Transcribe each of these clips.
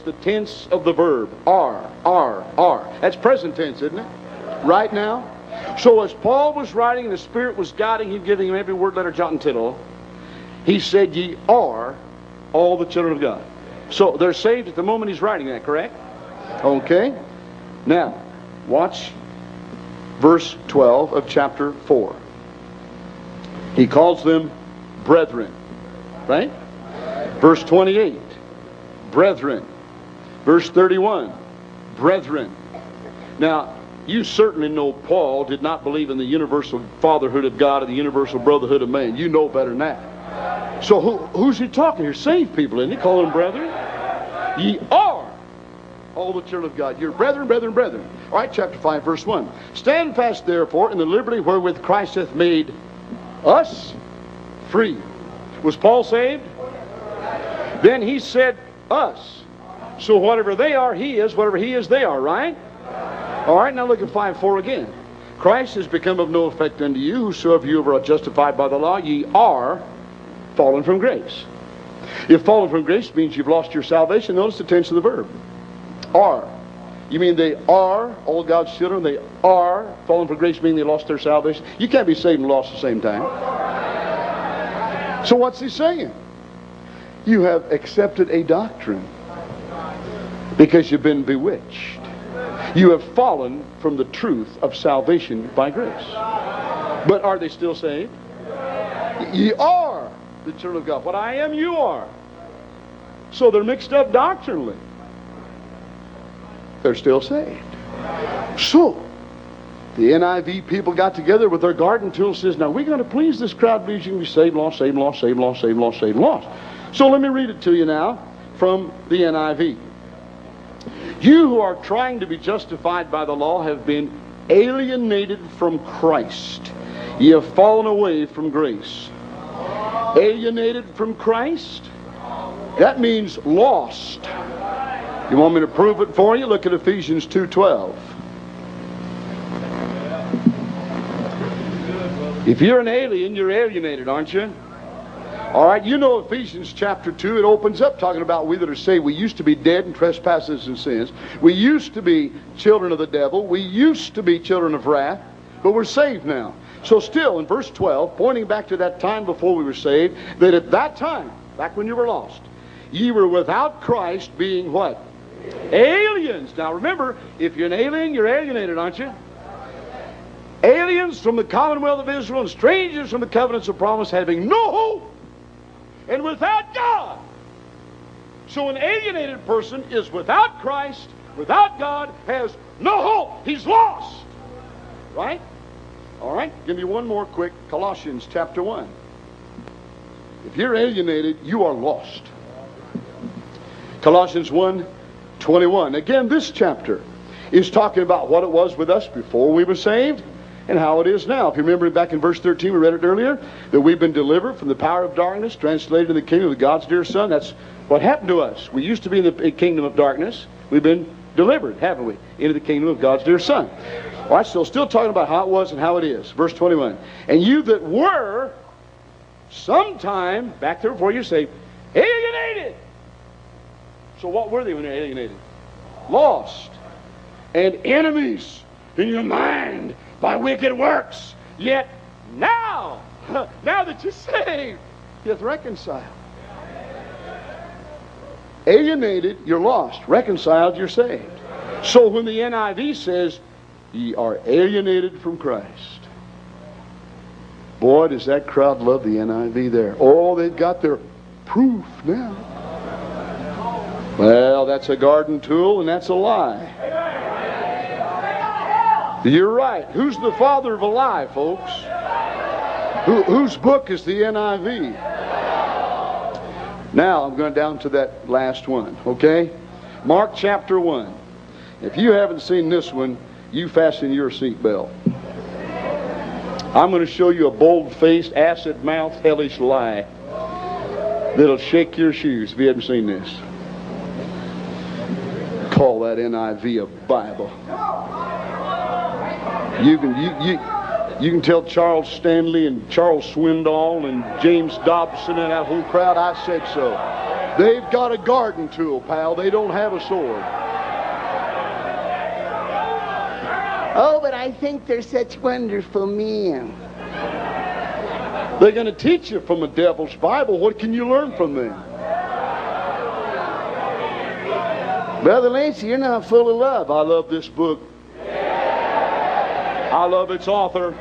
the tense of the verb. Are. That's present tense, isn't it? Right now. So as Paul was writing and the Spirit was guiding him, giving him every word, letter, jot, and tittle, he said, ye are all the children of God. So they're saved at the moment he's writing that, correct? Okay. Now, watch verse 12 of chapter 4. He calls them brethren. Right? Verse 28, brethren. Verse 31, brethren. Now, you certainly know Paul did not believe in the universal fatherhood of God and the universal brotherhood of man. You know better than that. So who's he talking here? Saved people, isn't he? Calling them brethren. Ye are all the children of God. You're brethren. All right, chapter 5, verse 1. Stand fast, therefore, in the liberty wherewith Christ hath made us free. Was Paul saved? Then he said us. So whatever they are, he is. Whatever he is, they are, right? All right, now look at 5:4 again. Christ has become of no effect unto you. Whosoever you are justified by the law, ye are fallen from grace. If fallen from grace means you've lost your salvation, notice the tense of the verb. Are. You mean they are all God's children? They are fallen from grace, meaning they lost their salvation? You can't be saved and lost at the same time. So what's he saying? You have accepted a doctrine because you've been bewitched. You have fallen from the truth of salvation by grace. But are they still saved? Ye are the children of God. What I am, you are. So they're mixed up doctrinally. They're still saved. So the NIV people got together with their garden tools, says, now we're going to please this crowd, because you can be saved, lost, saved, lost, saved, lost, saved, lost, saved, lost. So let me read it to you now from the NIV. You who are trying to be justified by the law have been alienated from Christ. Ye have fallen away from grace. Alienated from Christ? That means lost. You want me to prove it for you? Look at Ephesians 2:12. If you're an alien, you're alienated, aren't you? All right, you know Ephesians chapter 2, it opens up talking about we that are saved. We used to be dead in trespasses and sins. We used to be children of the devil. We used to be children of wrath, but we're saved now. So still, in verse 12, pointing back to that time before we were saved, that at that time, back when you were lost, ye were without Christ, being what? Aliens. Now remember, if you're an alien, you're alienated, aren't you? Aliens from the commonwealth of Israel and strangers from the covenants of promise, having no hope and without God. So an alienated person is without Christ, without God, has no hope. He's lost. Right? All right, give me one more quick. Colossians chapter 1. If you're alienated, you are lost. Colossians 1:21. Again, this chapter is talking about what it was with us before we were saved and how it is now. If you remember back in verse 13, we read it earlier, that we've been delivered from the power of darkness, translated in the kingdom of God's dear Son. That's what happened to us. We used to be in the kingdom of darkness. We've been delivered, haven't we, into the kingdom of God's dear Son. All right, so still talking about how it was and how it is. Verse 21. And you that were sometime, back there before you're saved, alienated. So what were they when they were alienated? Lost. And enemies in your mind by wicked works. Yet now, now that you're saved, you're reconciled. Alienated, you're lost. Reconciled, you're saved. So when the NIV says, ye are alienated from Christ. Boy, does that crowd love the NIV there. Oh, they've got their proof now. Well, that's a garden tool and that's a lie. You're right. Who's the father of a lie, folks? Whose book is the NIV? Now I'm going down to that last one, okay? Mark chapter 1. If you haven't seen this one, you fasten your seatbelt. I'm going to show you a bold-faced, acid-mouthed, hellish lie that'll shake your shoes if you haven't seen this. Call that NIV a Bible. You can tell Charles Stanley and Charles Swindoll and James Dobson and that whole crowd, I said so. They've got a garden tool, pal. They don't have a sword. Oh, but I think they're such wonderful men. They're going to teach you from the devil's Bible. What can you learn from them? Brother Lacy, you're not full of love. I love this book. I love its author.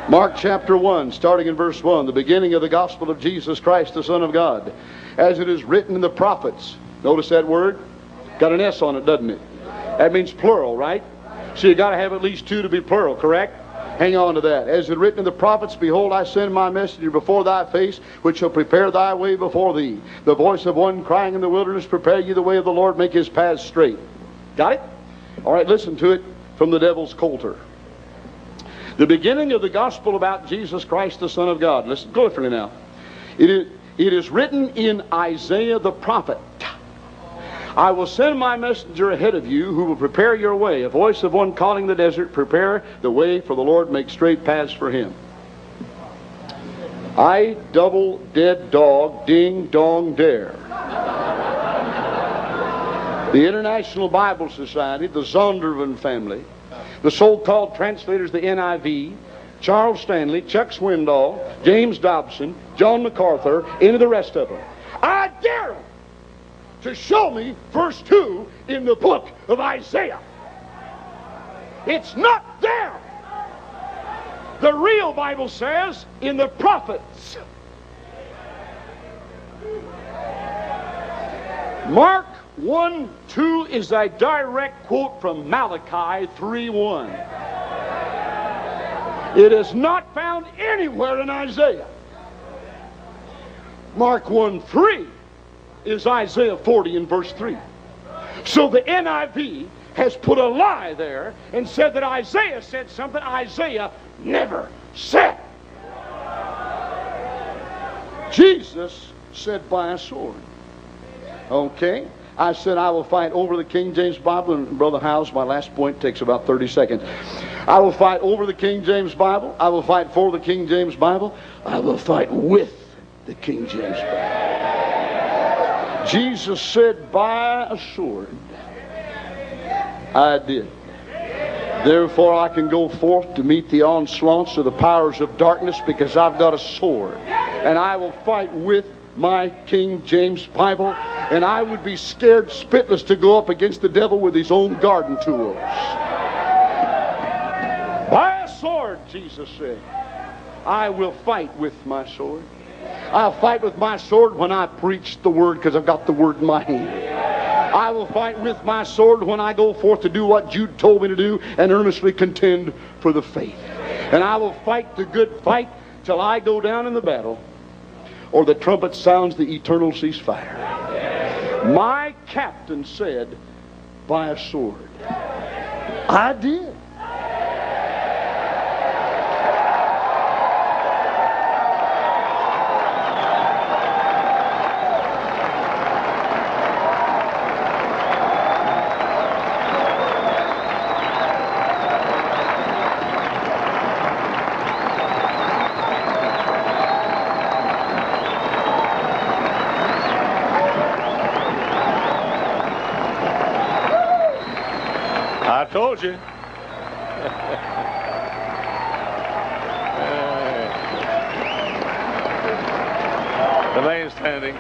Mark chapter 1, starting in verse 1, the beginning of the gospel of Jesus Christ, the Son of God, as it is written in the prophets. Notice that word? Got an S on it, doesn't it? That means plural, right? So you got to have at least two to be plural, correct? Hang on to that. As it is written in the prophets, behold, I send my messenger before thy face, which shall prepare thy way before thee. The voice of one crying in the wilderness, prepare ye the way of the Lord, make his paths straight. Got it? All right, listen to it from the devil's coulter. The beginning of the gospel about Jesus Christ, the Son of God. Listen closely now. It is written in Isaiah the prophet. I will send my messenger ahead of you who will prepare your way. A voice of one calling the desert, prepare the way for the Lord, make straight paths for him. I double dead dog, ding dong dare. The International Bible Society, the Zondervan family, the so-called translators, the NIV, Charles Stanley, Chuck Swindoll, James Dobson, John MacArthur, and the rest of them. I dare them to show me verse 2 in the book of Isaiah. It's not there. The real Bible says in the prophets. Mark 1:2 is a direct quote from Malachi 3:1. It is not found anywhere in Isaiah. Mark 1:3 is Isaiah 40 in verse 3. So the NIV has put a lie there and said that Isaiah said something Isaiah never said. Jesus said by a sword. Okay? I said I will fight over the King James Bible, and Brother Howes, my last point takes about 30 seconds. I will fight over the King James Bible. I will fight for the King James Bible. I will fight with the King James Bible. Jesus said by a sword. I did. Therefore I can go forth to meet the onslaughts of the powers of darkness because I've got a sword. And I will fight with my King James Bible. And I would be scared spitless to go up against the devil with his own garden tools. By a sword, Jesus said, I will fight with my sword. I'll fight with my sword when I preach the word because I've got the word in my hand. I will fight with my sword when I go forth to do what Jude told me to do and earnestly contend for the faith. And I will fight the good fight till I go down in the battle or the trumpet sounds the eternal ceasefire. My captain said, by a sword. I did. I told you. Remain standing.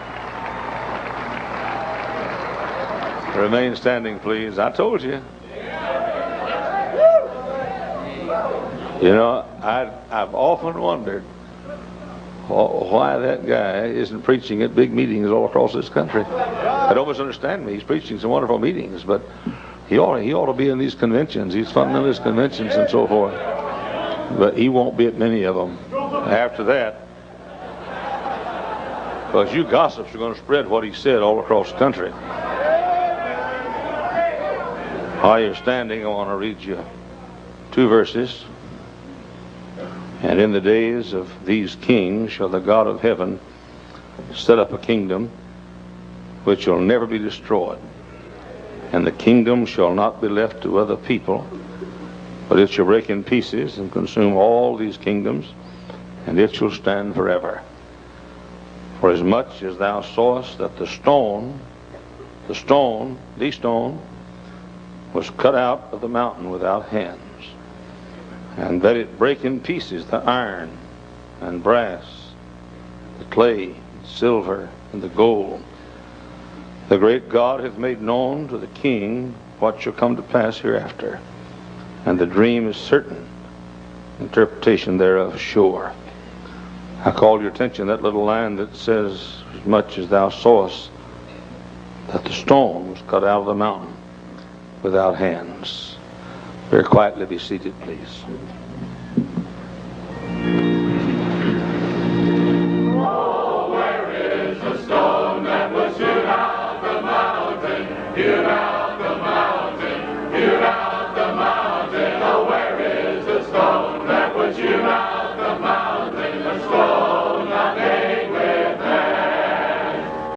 Remain standing, please. I told you. You know, I've often wondered why that guy isn't preaching at big meetings all across this country. I don't misunderstand me. He's preaching some wonderful meetings, but he ought to be in these conventions, these fundamentalist conventions and so forth. But he won't be at many of them after that. Because you gossips are going to spread what he said all across the country. While you're standing, I want to read you 2 verses. And in the days of these kings shall the God of heaven set up a kingdom which shall never be destroyed. And the kingdom shall not be left to other people, but it shall break in pieces and consume all these kingdoms, and it shall stand forever. For as much as thou sawest that the stone, was cut out of the mountain without hands, and that it brake in pieces the iron and brass, the clay, silver, and the gold. The great God hath made known to the king what shall come to pass hereafter, and the dream is certain, interpretation thereof sure. I call your attention to that little line that says, as much as thou sawest that the stone was cut out of the mountain without hands. Very quietly be seated, please.